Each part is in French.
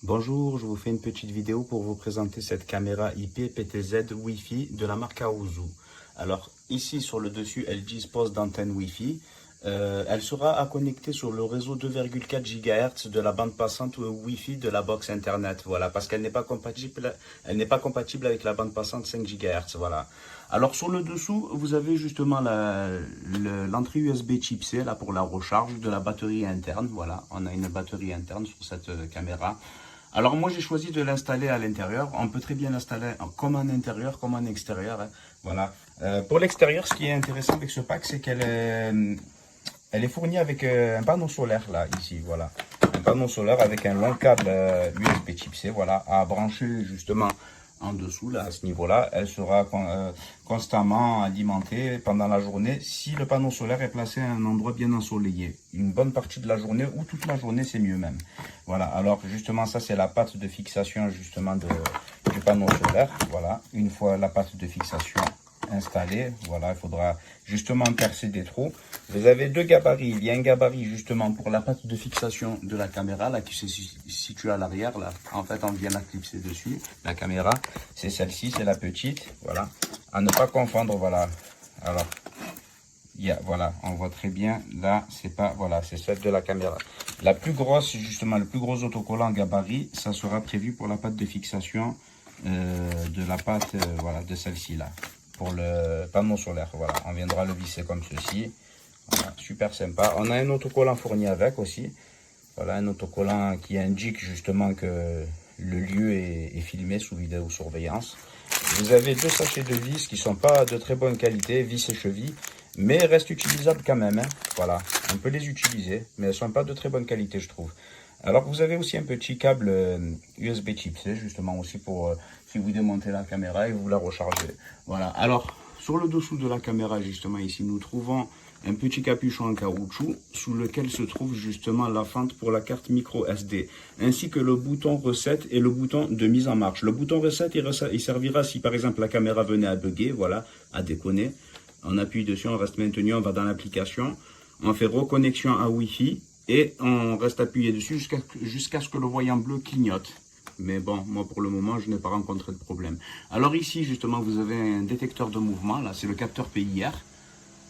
Bonjour, je vous fais une petite vidéo pour vous présenter cette caméra IP PTZ Wi-Fi de la marque Aozu. Alors ici sur le dessus, elle dispose d'antennes Wi-Fi. Elle sera à connecter sur le réseau 2,4 GHz de la bande passante Wi-Fi de la box internet. Voilà, parce qu'elle n'est pas compatible, avec la bande passante 5 GHz. Voilà. Alors sur le dessous, vous avez justement l'entrée USB Type C là pour la recharge de la batterie interne. Voilà, on a une batterie interne sur cette caméra. Alors moi j'ai choisi de l'installer à l'intérieur. On peut très bien l'installer comme en intérieur, comme en extérieur, hein. Voilà. Pour l'extérieur, ce qui est intéressant avec ce pack, c'est elle est fournie avec un panneau solaire là, ici, voilà. Un panneau solaire avec un long câble USB Type C, voilà, à brancher justement en dessous, là, à ce niveau-là. Elle sera constamment alimentée pendant la journée si le panneau solaire est placé à un endroit bien ensoleillé. Une bonne partie de la journée ou toute la journée, c'est mieux même. Voilà, alors justement, ça c'est la patte de fixation justement du panneau solaire. Voilà, une fois la patte de fixation installée, voilà, il faudra justement percer des trous. Vous avez deux gabarits. Il y a un gabarit justement pour la patte de fixation de la caméra là qui se situe à l'arrière là. En fait, on vient la clipser dessus. La caméra, c'est celle-ci, c'est la petite. Voilà, à ne pas confondre. Voilà. Alors, voilà, on voit très bien. Là, c'est pas, voilà, c'est celle de la caméra. La plus grosse, justement, le plus gros autocollant gabarit, ça sera prévu pour la patte de fixation de la patte, voilà, de celle-ci là, pour le panneau solaire. Voilà, on viendra le visser comme ceci. Voilà, super sympa. On a un autocollant fourni avec aussi. Voilà, un autocollant qui indique justement que le lieu est filmé sous vidéosurveillance. Vous avez deux sachets de vis qui sont pas de très bonne qualité, vis et chevilles, mais restent utilisables quand même, hein. Voilà, on peut les utiliser, mais elles sont pas de très bonne qualité, je trouve. Alors vous avez aussi un petit câble USB Type C, justement aussi pour si vous démontez la caméra et vous la rechargez. Voilà, alors sur le dessous de la caméra, justement ici, nous trouvons un petit capuchon en caoutchouc sous lequel se trouve justement la fente pour la carte micro SD, ainsi que le bouton recette et le bouton de mise en marche. Le bouton recette, il servira si par exemple la caméra venait à bugger, voilà, à déconner. On appuie dessus, on reste maintenu, on va dans l'application, on fait reconnexion à Wi-Fi et on reste appuyé dessus jusqu'à ce que le voyant bleu clignote. Mais bon, moi pour le moment, je n'ai pas rencontré de problème. Alors ici, justement, vous avez un détecteur de mouvement, là, c'est le capteur PIR.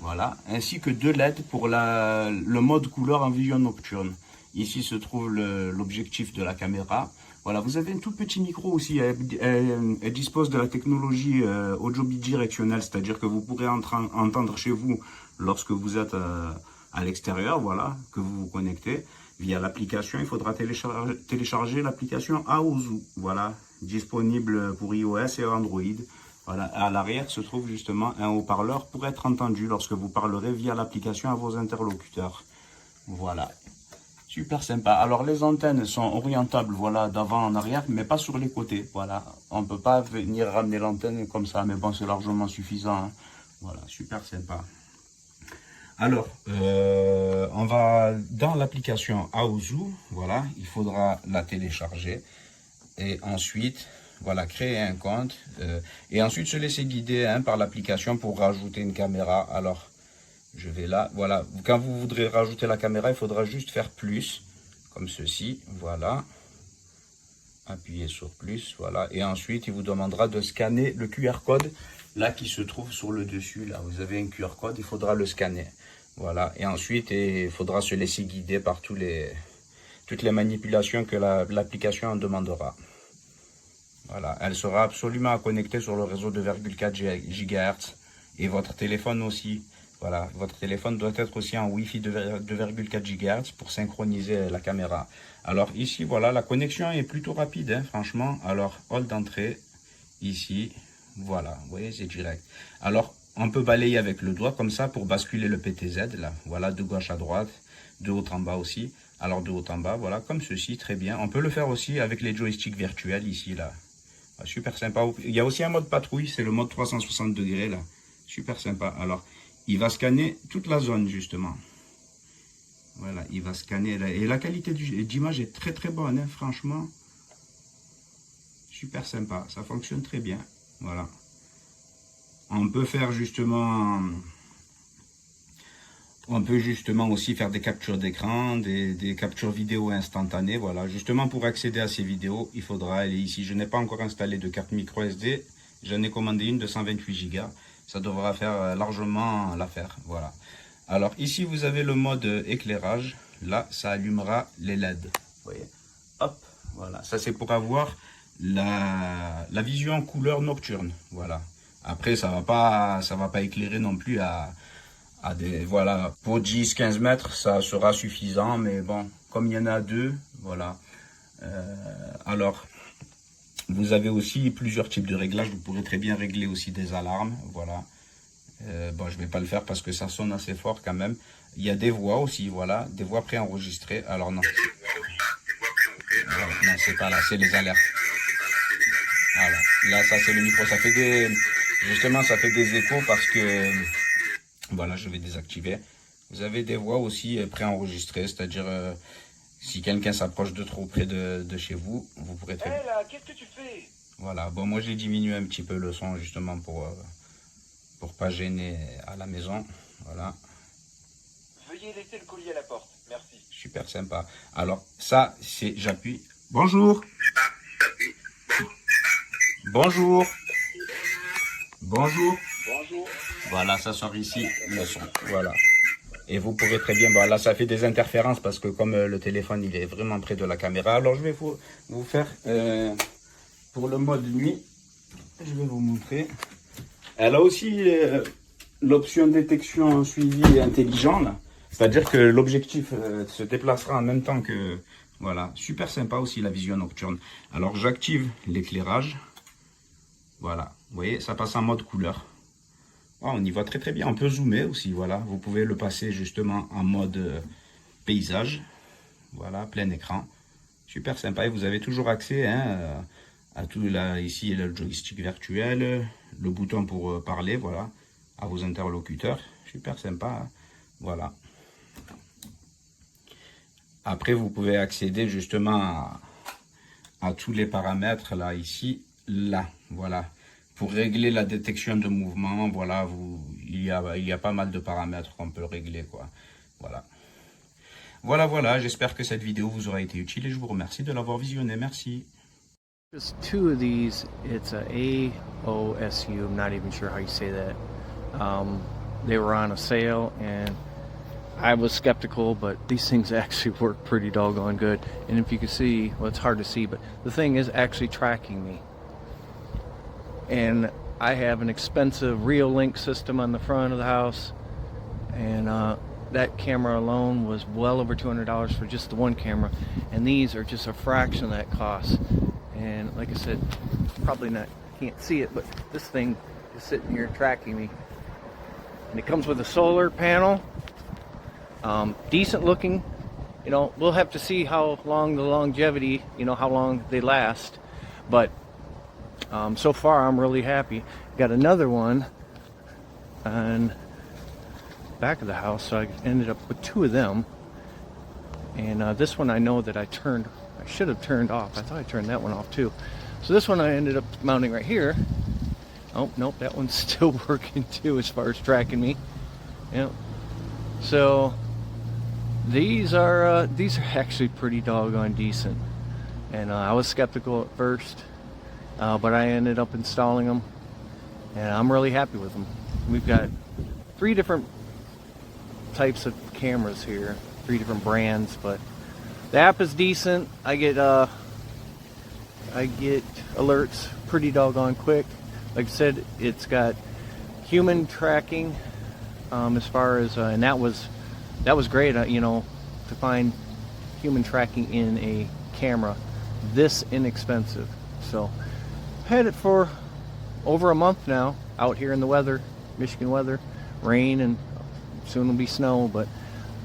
Voilà, ainsi que deux LED pour le mode couleur en vision nocturne. Ici se trouve l'objectif de la caméra. Voilà, vous avez un tout petit micro aussi. Elle dispose de la technologie audio bidirectionnelle, c'est-à-dire que vous pourrez entendre chez vous lorsque vous êtes à l'extérieur, voilà, que vous vous connectez via l'application. Il faudra télécharger l'application Aozu, voilà, disponible pour iOS et Android. Voilà, à l'arrière se trouve justement un haut-parleur pour être entendu lorsque vous parlerez via l'application à vos interlocuteurs. Voilà, super sympa. Alors les antennes sont orientables, voilà, d'avant en arrière, mais pas sur les côtés. Voilà, on ne peut pas venir ramener l'antenne comme ça, mais bon, c'est largement suffisant, hein. Voilà, super sympa. Alors, on va dans l'application Aozu, voilà, il faudra la télécharger et ensuite, voilà, créer un compte et ensuite se laisser guider, hein, par l'application pour rajouter une caméra. Alors, je vais là, voilà, quand vous voudrez rajouter la caméra, il faudra juste faire plus, comme ceci, voilà, appuyez sur plus, voilà, et ensuite il vous demandera de scanner le QR code là qui se trouve sur le dessus, là vous avez un QR code, il faudra le scanner, voilà, et ensuite il faudra se laisser guider par toutes les manipulations que l'application en demandera. Voilà, elle sera absolument connectée sur le réseau 2,4 GHz et votre téléphone aussi. Voilà, votre téléphone doit être aussi en Wi-Fi 2,4 GHz pour synchroniser la caméra. Alors ici, voilà, la connexion est plutôt rapide, hein, franchement. Alors, hall d'entrée, ici, voilà, vous voyez, c'est direct. Alors, on peut balayer avec le doigt comme ça pour basculer le PTZ, là. Voilà, de gauche à droite, de haut en bas aussi. Alors, de haut en bas, voilà, comme ceci, très bien. On peut le faire aussi avec les joysticks virtuels ici, là. Super sympa. Il y a aussi un mode patrouille, c'est le mode 360 degrés là. Super sympa. Alors, il va scanner toute la zone justement. Voilà, il va scanner. Et la qualité d'image est très très bonne, hein, franchement. Super sympa. Ça fonctionne très bien. Voilà. On peut faire justement On peut justement aussi faire des captures d'écran, des captures vidéo instantanées. Voilà, justement pour accéder à ces vidéos, il faudra aller ici. Je n'ai pas encore installé de carte micro SD. J'en ai commandé une de 128 Go. Ça devra faire largement l'affaire. Voilà. Alors ici, vous avez le mode éclairage. Là, ça allumera les LED. Vous voyez. Hop, voilà. Ça, c'est pour avoir la vision en couleur nocturne. Voilà. Après, ça va pas éclairer non plus voilà, pour 10-15 mètres, ça sera suffisant, mais bon, comme il y en a deux, voilà. Alors, vous avez aussi plusieurs types de réglages. Vous pourrez très bien régler aussi des alarmes, voilà. Bon, je vais pas le faire parce que ça sonne assez fort quand même. Il y a des voix aussi, voilà, des voix préenregistrées. Alors non, voilà, non, c'est pas là, c'est les alertes. Voilà, là, ça c'est le micro, ça fait justement, ça fait des échos parce que, voilà, je vais désactiver. Vous avez des voix aussi préenregistrées, c'est-à-dire si quelqu'un s'approche de trop près de chez vous, vous pourrez très bien. Hé là, qu'est-ce que tu fais? Voilà, bon, moi j'ai diminué un petit peu le son justement pour pas gêner à la maison. Voilà, Veuillez laisser le colis à la porte. Merci. super sympa. Alors, ça, c'est, j'appuie. Bonjour, bonjour, bonjour. Bonjour. Voilà, ça sort ici le son. Voilà. Et vous pouvez très bien, bon, là ça fait des interférences parce que comme le téléphone il est vraiment près de la caméra, alors je vais vous faire pour le mode nuit, je vais vous montrer. Elle a aussi l'option détection suivi intelligent, c'est-à-dire que l'objectif se déplacera en même temps que, voilà, super sympa aussi la vision nocturne. Alors j'active l'éclairage, voilà, vous voyez, ça passe en mode couleur. Ah, on y voit très très bien. On peut zoomer aussi, voilà. Vous pouvez le passer justement en mode paysage. Voilà, plein écran. Super sympa. Et vous avez toujours accès à tout là. Ici, le joystick virtuel, le bouton pour parler, voilà, à vos interlocuteurs. Super sympa. Hein. Voilà. Après, vous pouvez accéder justement à tous les paramètres là, ici, là, voilà. Pour régler la détection de mouvement, voilà, il y a pas mal de paramètres qu'on peut régler, quoi. Voilà. Voilà, j'espère que cette vidéo vous aura été utile et je vous remercie de l'avoir visionné. Merci. Just two of these. It's a AOSU. I'm not even sure how you say that. They were on a sale, and I was skeptical, but these things actually work pretty doggone good. And if you can see, well, it's hard to see, but the thing is actually tracking me. And I have an expensive Reolink system on the front of the house, and that camera alone was well over $200 for just the one camera, and these are just a fraction of that cost. And like I said, probably not, can't see it, but this thing is sitting here tracking me. And it comes with a solar panel, decent looking. You know, we'll have to see how long the longevity, you know, how long they last, but so far I'm really happy. Got another one on back of the house, so I ended up with two of them. And this one I know that I should have turned off. I thought I turned that one off too. So this one I ended up mounting right here. Oh, nope, that one's still working too as far as tracking me. Yep. So these are actually pretty doggone decent. And I was skeptical at first, but I ended up installing them, and I'm really happy with them. We've got 3 different types of cameras here, 3 different brands, but the app is decent. I get alerts pretty doggone quick. Like I said, it's got human tracking as far as and that was great. You know, to find human tracking in a camera this inexpensive. So had it for over a month now out here in the weather, Michigan weather, rain, and soon will be snow, but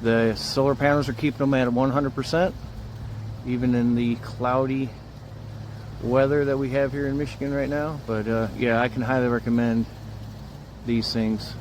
the solar panels are keeping them at 100%, even in the cloudy weather that we have here in Michigan right now. But yeah, I can highly recommend these things.